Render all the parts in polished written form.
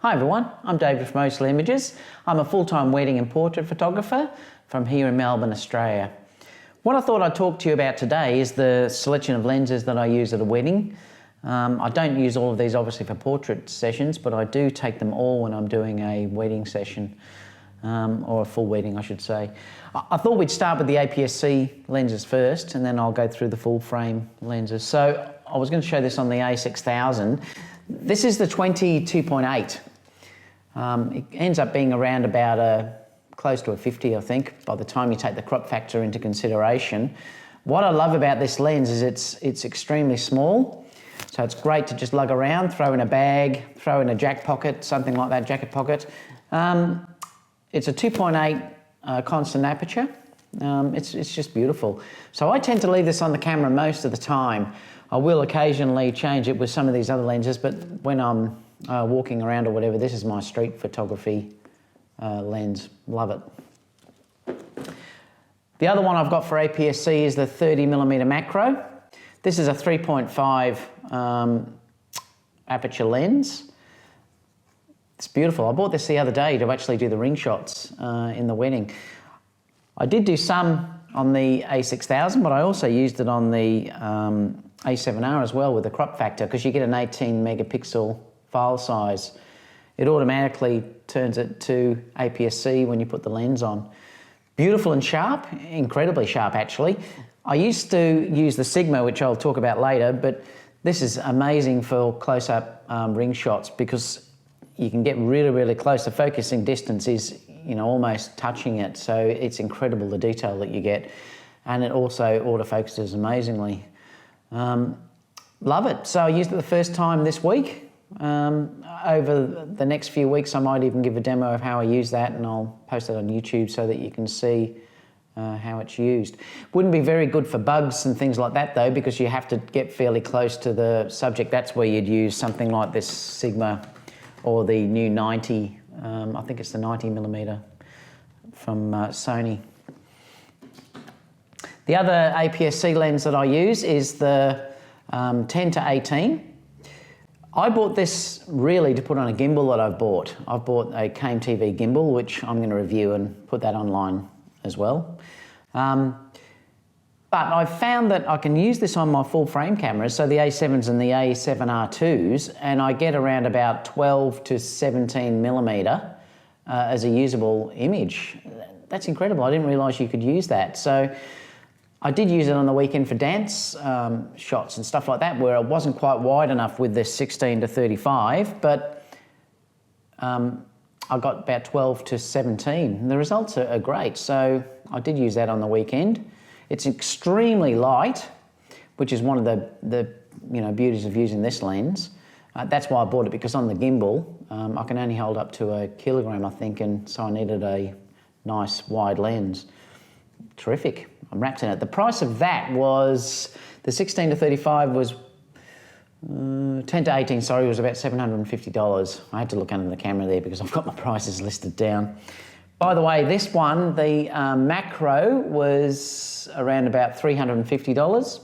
Hi everyone, I'm David from Mostly Images. I'm a full-time wedding and portrait photographer from here in Melbourne, Australia. What I thought I'd talk to you about today is the selection of lenses that I use at a wedding. I don't use all of these obviously for portrait sessions, but I do take them all when I'm doing a wedding session, or a full wedding I should say. I thought we'd start with the APS-C lenses first and then I'll go through the full frame lenses. So I was going to show this on the A6000. This is the 22.8. It ends up being around about close to a 50, I think, by the time you take the crop factor into consideration. What I love about this lens is it's extremely small, so it's great to just lug around, throw in a bag, throw in a jacket pocket, something like that, jacket pocket. It's a 2.8 constant aperture. It's just beautiful. So I tend to leave this on the camera most of the time. I will occasionally change it with some of these other lenses, but when I'm walking around or whatever, this is my street photography lens. Love it. The other one I've got for APS-C is the 30mm macro. This is a 3.5 aperture lens. It's beautiful. I bought this the other day to actually do the ring shots in the wedding. I did do some on the A6000, but I also used it on the A7R as well with the crop factor, because you get an 18 megapixel file size. It automatically turns it to APS-C when you put the lens on. Beautiful and sharp, incredibly sharp actually. I used to use the Sigma, which I'll talk about later, but this is amazing for close-up ring shots because you can get really, really close. The focusing distance is, you know, almost touching it, so it's incredible the detail that you get, and it also autofocuses amazingly. Love it. So I used it the first time this week. Over the next few weeks I might even give a demo of how I use that, and I'll post it on YouTube so that you can see how it's used. Wouldn't be very good for bugs and things like that though, because you have to get fairly close to the subject. That's where you'd use something like this Sigma or the new 90, I think it's the 90mm from Sony. The other APS-C lens that I use is the 10 to 18. I bought this really to put on a gimbal that I've bought. I've bought a Came TV gimbal, which I'm going to review and put that online as well. But I've found that I can use this on my full frame cameras, so the A7s and the A7R2s, and I get around about 12 to 17mm as a usable image. That's incredible. I didn't realise you could use that. So I did use it on the weekend for dance shots and stuff like that, where it wasn't quite wide enough with this 16 to 35, but I got about 12 to 17. The results are great, so I did use that on the weekend. It's extremely light, which is one of the beauties of using this lens. That's why I bought it, because on the gimbal, I can only hold up to 1 kilogram, I think, and so I needed a nice wide lens. Terrific. I'm wrapped in it. The price of that was, the 16 to 35 was 10 to 18, sorry, was about $750. I had to look under the camera there because I've got my prices listed down. By the way, this one, the macro, was around about $350.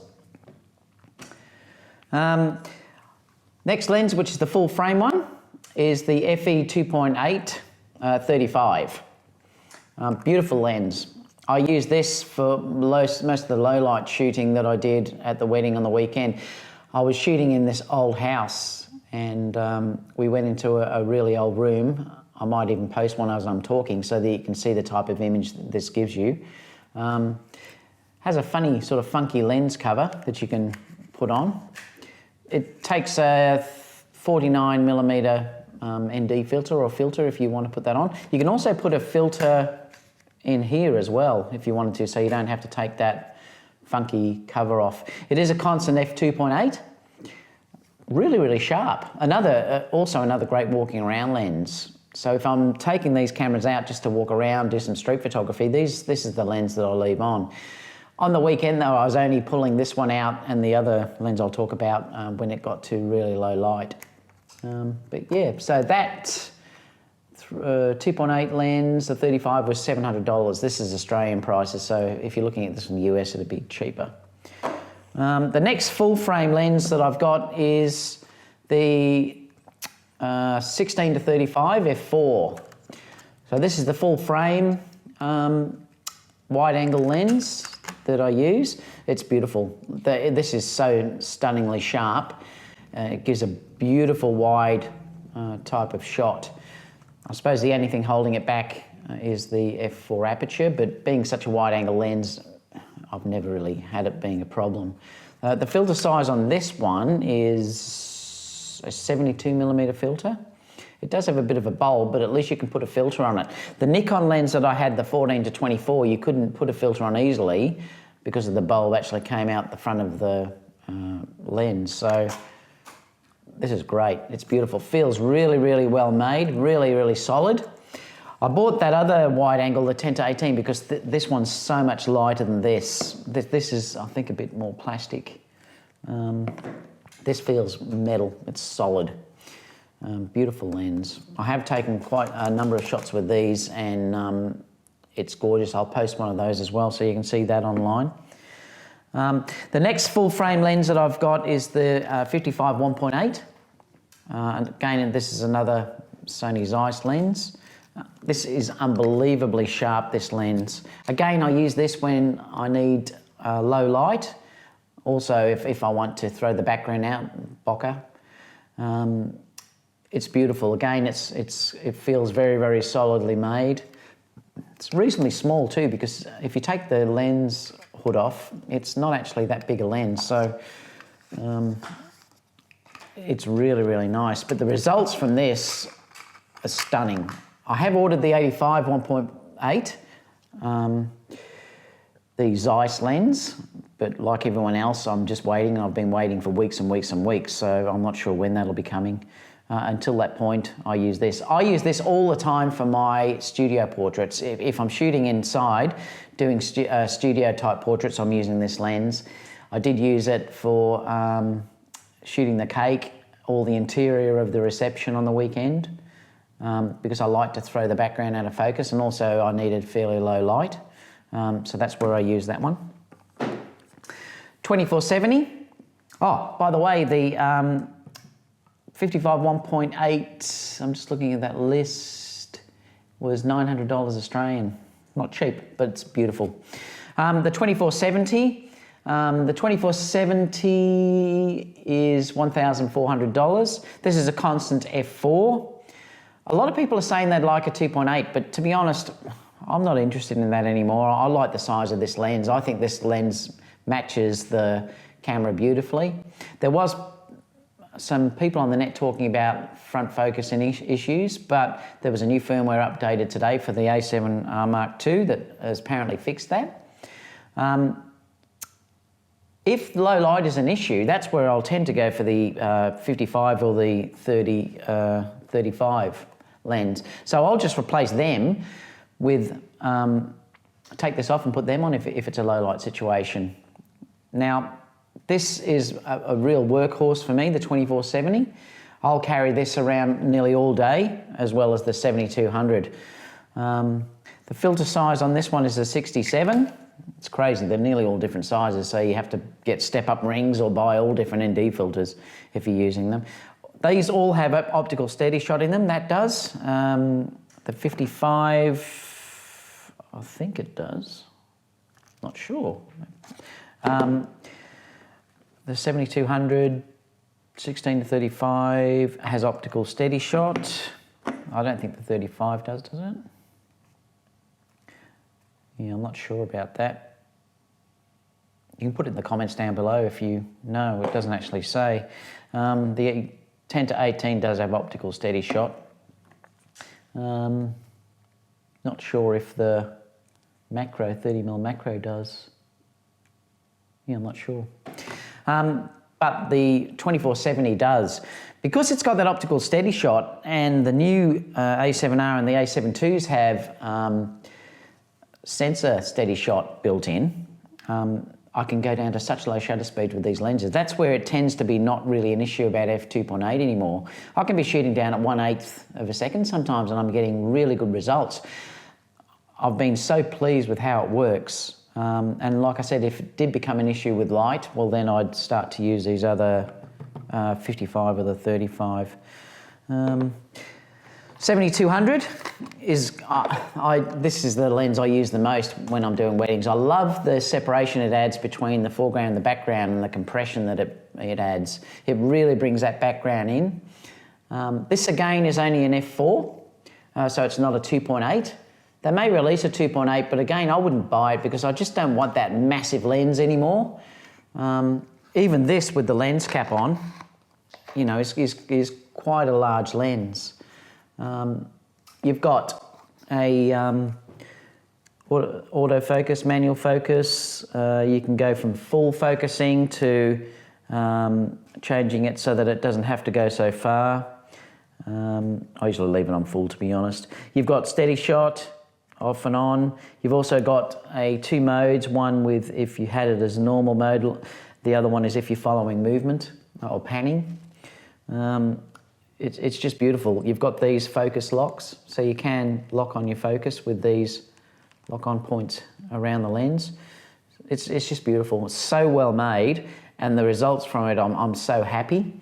Next lens, which is the full frame one, is the FE 2.8 35. Beautiful lens. I used this for most of the low light shooting that I did at the wedding on the weekend. I was shooting in this old house, and we went into a really old room. I might even post one as I'm talking so that you can see the type of image that this gives you. Has a funny sort of funky lens cover that you can put on. It takes a 49mm ND filter or filter if you want to put that on. You can also put a filter in here as well if you wanted to, so you don't have to take that funky cover off. It is a constant f2.8. Really, really sharp. Also another great walking around lens. So if I'm taking these cameras out just to walk around, do some street photography, this is the lens that I'll leave on. On the weekend though, I was only pulling this one out and the other lens I'll talk about when it got to really low light. But yeah, so that 2.8 lens, the 35 was $700. This is Australian prices, so if you're looking at this from the US, it'd be cheaper. The next full frame lens that I've got is the 16 to 35 f4. So this is the full frame wide angle lens that I use. It's beautiful. This is so stunningly sharp. It gives a beautiful wide type of shot. I suppose the only thing holding it back is the f4 aperture, but being such a wide angle lens, I've never really had it being a problem. The filter size on this one is a 72mm filter. It does have a bit of a bulb, but at least you can put a filter on it. The Nikon lens that I had, the 14 to 24, you couldn't put a filter on easily because of the bulb actually came out the front of the lens. So this is great. It's beautiful. Feels really, really well made, really, really solid. I bought that other wide angle, the 10 to 18, because this one's so much lighter than this. This is, I think, a bit more plastic. This feels metal. It's solid. Beautiful lens. I have taken quite a number of shots with these, and it's gorgeous. I'll post one of those as well so you can see that online. The next full frame lens that I've got is the 55 1.8. And again, this is another Sony Zeiss lens. This is unbelievably sharp, this lens. Again, I use this when I need low light. Also, if I want to throw the background out, bokeh. It's beautiful. Again, it feels very, very solidly made. It's reasonably small too, because if you take the lens hood off, it's not actually that big a lens. So it's really, really nice. But the results from this are stunning. I have ordered the 85 1.8, the Zeiss lens, but like everyone else, I'm just waiting, and I've been waiting for weeks and weeks and weeks, so I'm not sure when that'll be coming. Until that point, I use this. I use this all the time for my studio portraits. If I'm shooting inside, doing studio type portraits, I'm using this lens. I did use it for shooting the cake, all the interior of the reception on the weekend, because I like to throw the background out of focus, and also I needed fairly low light. So that's where I use that one. 2470. Oh, by the way, the 55 1.8, I'm just looking at that list, was $900 Australian. Not cheap, but it's beautiful. The 2470, the 2470 is $1,400. This is a constant f4. A lot of people are saying they'd like a 2.8, but to be honest, I'm not interested in that anymore. I like the size of this lens. I think this lens matches the camera beautifully. There was some people on the net talking about front focus and issues, but there was a new firmware updated today for the A7R Mark II that has apparently fixed that. If low light is an issue, that's where I'll tend to go for the 55 or the 35 lens. So I'll just replace them with, take this off and put them on if it's a low light situation. Now, this is a real workhorse for me, the 2470. I'll carry this around nearly all day, as well as the 7200. The filter size on this one is a 67. It's crazy, they're nearly all different sizes, so you have to get step-up rings or buy all different ND filters if you're using them. These all have optical steady shot in them, that does. The 55, I think it does. Not sure. The 7200, 16 to 35 has optical steady shot. I don't think the 35 does it? Yeah, I'm not sure about that. You can put it in the comments down below if you know. It doesn't actually say. The 10 to 18 does have optical steady shot. Not sure if the macro, 30mm macro does. Yeah, I'm not sure. But the 2470 does. Because it's got that optical steady shot, and the new A7R and the A7 IIs have sensor steady shot built in, I can go down to such low shutter speed with these lenses. That's where it tends to be not really an issue about f2.8 anymore. I can be shooting down at 1/8 of a second sometimes, and I'm getting really good results. I've been so pleased with how it works. And like I said, if it did become an issue with light, well then I'd start to use these other 55 or the 35. 7200 is, this is the lens I use the most when I'm doing weddings. I love the separation it adds between the foreground and the background and the compression that it adds. It really brings that background in. This again is only an f4, so it's not a 2.8. They may release a 2.8, but again, I wouldn't buy it because I just don't want that massive lens anymore. Even this with the lens cap on, you know, is quite a large lens. You've got a autofocus, manual focus. You can go from full focusing to changing it so that it doesn't have to go so far. I usually leave it on full, to be honest. You've got steady shot, off and on. You've also got two modes, one with if you had it as normal mode, the other one is if you're following movement or panning. It's just beautiful. You've got these focus locks, so you can lock on your focus with these lock-on points around the lens. It's just beautiful. It's so well made, and the results from it, I'm so happy.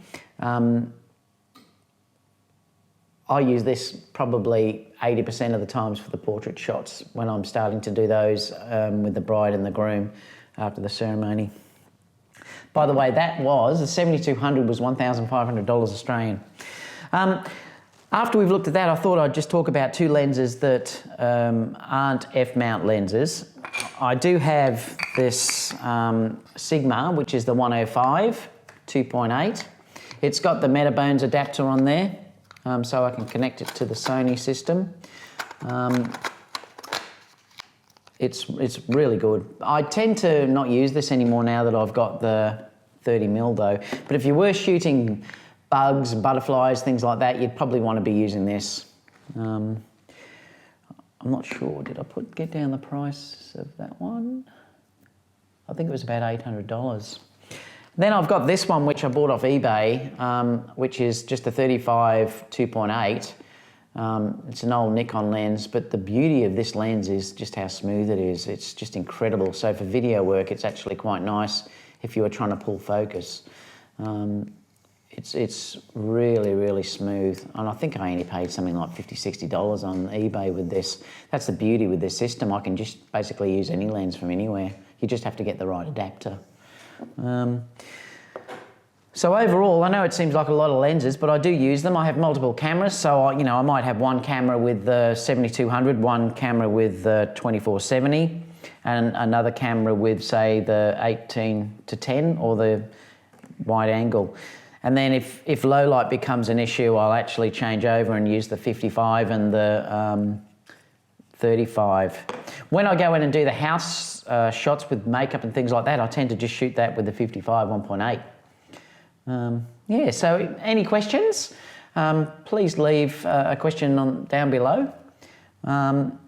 I use this probably 80% of the times for the portrait shots when I'm starting to do those with the bride and the groom after the ceremony. By the way, that was, the 7200 was $1,500 Australian. After we've looked at that, I thought I'd just talk about two lenses that aren't F-mount lenses. I do have this Sigma, which is the 105 2.8. It's got the Metabones adapter on there, so I can connect it to the Sony system. It's really good. I tend to not use this anymore now that I've got the 30mm though. But if you were shooting bugs, butterflies, things like that, you'd probably want to be using this. I'm not sure, did I get down the price of that one? I think it was about $800. Then I've got this one, which I bought off eBay, which is just a 35 2.8. It's an old Nikon lens, but the beauty of this lens is just how smooth it is. It's just incredible. So for video work, it's actually quite nice if you were trying to pull focus. It's really, really smooth. And I think I only paid something like $50, $60 on eBay with this. That's the beauty with this system. I can just basically use any lens from anywhere. You just have to get the right adapter. So overall, I know it seems like a lot of lenses, but I do use them. I have multiple cameras, so I might have one camera with the 7200, one camera with the 2470, and another camera with, say, the 18-10 or the wide angle. And then if low light becomes an issue, I'll actually change over and use the 55 and the 35. When I go in and do the house shots with makeup and things like that, I tend to just shoot that with the 55 1.8. Yeah, so any questions? Please leave a question down below. I'm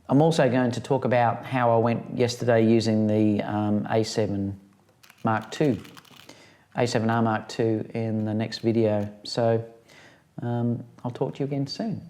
also going to talk about how I went yesterday using the A7 Mark II. A7R Mark II in the next video. So I'll talk to you again soon.